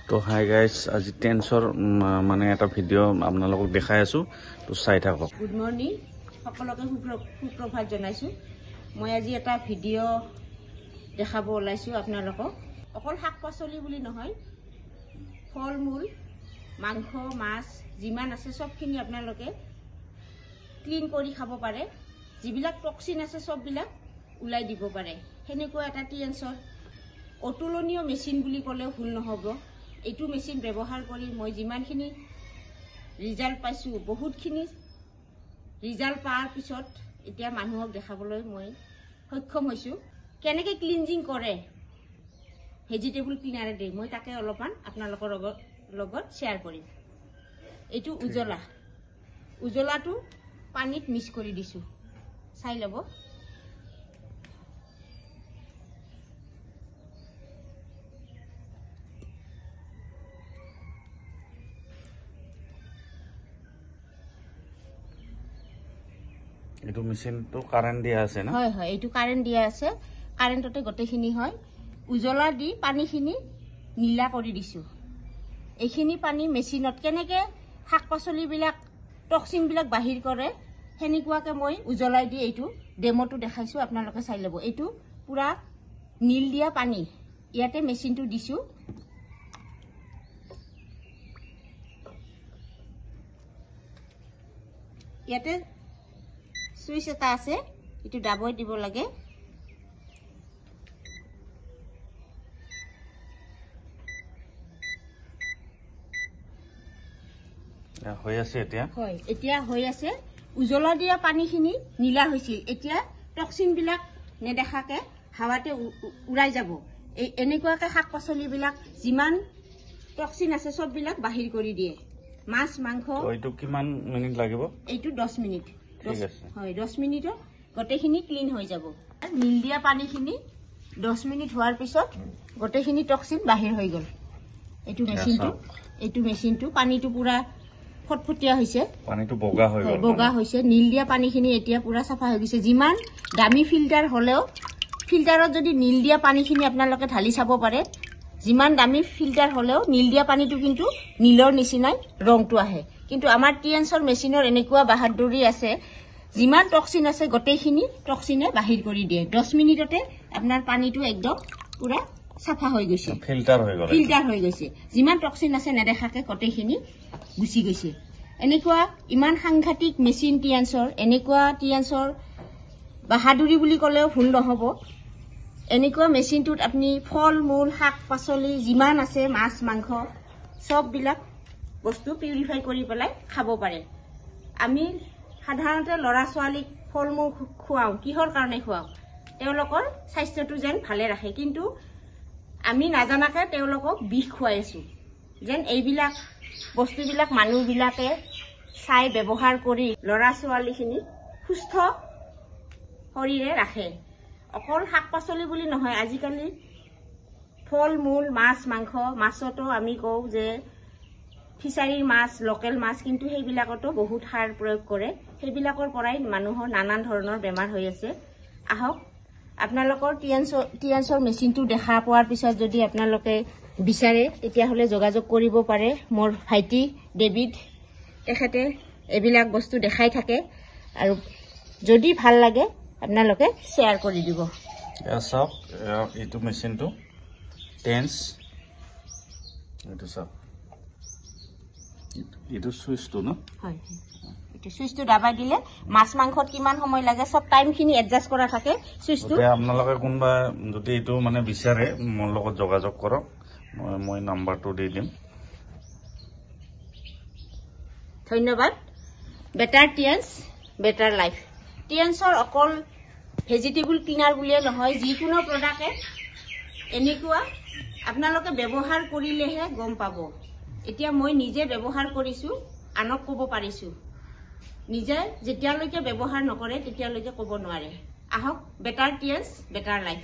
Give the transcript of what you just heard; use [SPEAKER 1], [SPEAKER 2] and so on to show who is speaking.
[SPEAKER 1] তো hi guys, আজি টেন্সৰ মানে এটা ভিডিঅ' আপোনালোকক দেখাই আছো, তো চাই থাকক।
[SPEAKER 2] গুড মৰ্নিং, সকলোকে সুপ্ৰভাত জনাইছোঁ। মই আজি এটা ভিডিঅ' দেখাব ওলাইছোঁ আপোনালোকক। অকল শাক পাচলি বুলি নহয়, ফল মূল, মাংস, মাছ যিমান আছে চবখিনি আপোনালোকে ক্লিন কৰি খাব পাৰে। যিবিলাক টক্সিন আছে চববিলাক ওলাই দিব পাৰে। সেনেকুৱা এটা টিএনছৰ অতুলনীয় মেচিন বুলি ক'লেও ভুল নহ'ব। এইটো মেচিন ব্যৱহাৰ কৰি মই যিমানখিনি ৰিজাল্ট পাইছোঁ, বহুতখিনি ৰিজাল্ট পোৱাৰ পিছত এতিয়া মানুহক দেখাবলৈ মই সক্ষম হৈছোঁ। কেনেকৈ ক্লিনজিং কৰে ভেজিটেবল ক্লিনাৰেদি, মই তাকে অলপমান আপোনালোকৰ লগত শ্বেয়াৰ কৰিম। এইটো উজলাটো পানীত মিক্স কৰি দিছোঁ, চাই ল'ব।
[SPEAKER 1] এইটো মেচিনটো কাৰেণ্ট দিয়া আছে না?
[SPEAKER 2] হয় হয়, এইটো কাৰেণ্ট দিয়া আছে। কাৰেণ্টতে গোটেইখিনি হয়। উজলা দি পানীখিনি নীলা কৰি দিছোঁ। এইখিনি পানী মেচিনত কেনেকৈ শাক পাচলিবিলাক টক্সিনবিলাক বাহিৰ কৰে সেনেকুৱাকৈ মই উজলাই দি এইটো ডেমোটো দেখাইছোঁ, আপোনালোকে চাই ল'ব। এইটো পূৰা নীল দিয়া পানী, ইয়াতে মেচিনটো দিছোঁ। ইয়াতে চুইচ এটা আছে, এইটো দাবই দিব লাগে।
[SPEAKER 1] হৈ আছে এতিয়া? হয়,
[SPEAKER 2] এতিয়া হৈ আছে। উজলা দিয়া পানীখিনি নীলা হৈছিল। এতিয়া টক্সিনবিলাক নেদেখাকে হাৱাতে উৰাই যাব। এনেকুৱাকৈ শাক পাচলিবিলাক যিমান টক্সিন আছে চববিলাক বাহিৰ কৰি দিয়ে। মাছ, মাংস।
[SPEAKER 1] এইটো কিমান মিনিট লাগিব?
[SPEAKER 2] এইটো 10 মিনিট।
[SPEAKER 1] ঠিক আছে।
[SPEAKER 2] হয়, 10 মিনিটত গোটেইখিনি ক্লিন হৈ যাব। নীল দিয়া পানীখিনি 10 মিনিট হোৱাৰ পিছত গোটেইখিনি টক্সিন বাহিৰ হৈ গ'ল। এইটো মেচিনটো পানীটো পূৰা ফটফটীয়া হৈছে,
[SPEAKER 1] পানীটো বগা হৈ গ'ল,
[SPEAKER 2] বগা হৈছে। নীল দিয়া পানীখিনি এতিয়া পূৰা চাফা হৈ গৈছে। যিমান দামী ফিল্টাৰ হ'লেও ফিল্টাৰত যদি নীল দিয়া পানীখিনি আপোনালোকে ঢালি চাব পাৰে, যিমান দামী ফিল্টাৰ হ'লেও নীল দিয়া পানীটো কিন্তু নীলৰ নিচিনাই ৰংটো আহে। কিন্তু আমাৰ টিএনছৰ মেচিনৰ এনেকুৱা বাহাদুৰি আছে, যিমান টক্সিন আছে গোটেইখিনি টক্সিনে বাহিৰ কৰি দিয়ে। 10 মিনিটতে আপোনাৰ পানীটো একদম পূৰা চাফা হৈ গৈছে, ফিল্টাৰ হৈ গৈছে। যিমান টক্সিন আছে নেদেখাকে গোটেইখিনি গুচি গৈছে। এনেকুৱা ইমান সাংঘাতিক মেচিন টিএনছৰ, এনেকুৱা টিএনছৰ বাহাদুৰি বুলি ক'লেও ভুল নহ'ব। এনেকুৱা মেচিনটোত আপুনি ফল মূল, শাক পাচলি যিমান আছে, মাছ মাংস চববিলাক বস্তু পিউৰিফাই কৰি পেলাই খাব পাৰে। আমি সাধাৰণতে ল'ৰা ছোৱালীক ফল মূল খুৱাওঁ, কিহৰ কাৰণে খুৱাওঁ? তেওঁলোকৰ স্বাস্থ্যটো যেন ভালে ৰাখে। কিন্তু আমি নাজানাকে তেওঁলোকক বিষ খুৱাই আছোঁ। যেন এইবিলাক বস্তুবিলাক মানুহবিলাকে চাই ব্যৱহাৰ কৰি ল'ৰা ছোৱালীখিনি সুস্থ শৰীৰে ৰাখে। অকল শাক পাচলি বুলি নহয়, আজিকালি ফল মূল, মাছ মাংস, মাছতো আমি কওঁ যে ফিচাৰীৰ মাছ, লোকেল মাছ, কিন্তু সেইবিলাকতো বহুত সাৰ প্ৰয়োগ কৰে। সেইবিলাকৰ পৰাই মানুহৰ নানান ধৰণৰ বেমাৰ হৈ আছে। আহক, আপোনালোকৰ টিএনছৰ মেচিনটো দেখা পোৱাৰ পিছত যদি আপোনালোকে বিচাৰে তেতিয়াহ'লে যোগাযোগ কৰিব পাৰে। মোৰ ভাইটি ডেভিড, তেখেতে এইবিলাক বস্তু দেখাই থাকে, আৰু যদি ভাল লাগে আপোনালোকে শ্বেয়াৰ কৰি দিব।
[SPEAKER 1] চাওক, এইটো মেচিনটো টেন্স, এইটো চাওক, এইটো চুইচটো ন?
[SPEAKER 2] হয়, এইটো চুইচটো দাবাই দিলে মাছ মাংসত কিমান সময় লাগে চব টাইমখিনি এডজাষ্ট কৰা থাকে চুইচটো।
[SPEAKER 1] আপোনালোকে কোনোবা যদি এইটো মানে বিচাৰে মোৰ লগত যোগাযোগ কৰক, মই নাম্বাৰটো দি দিম।
[SPEAKER 2] ধন্যবাদ। Better TNS, better life. টিএনছৰ অকল ভেজিটেবল ক্লিনাৰ বুলিয়ে নহয়, যিকোনো প্ৰডাক্টে এনেকুৱা আপোনালোকে ব্যৱহাৰ কৰিলেহে গম পাব। এতিয়া মই নিজে ব্যৱহাৰ কৰিছোঁ, আনক ক'ব পাৰিছোঁ। নিজে যেতিয়ালৈকে ব্যৱহাৰ নকৰে তেতিয়ালৈকে ক'ব নোৱাৰে। আহক, বেটাৰ টিএনছ, বেটাৰ লাইফ।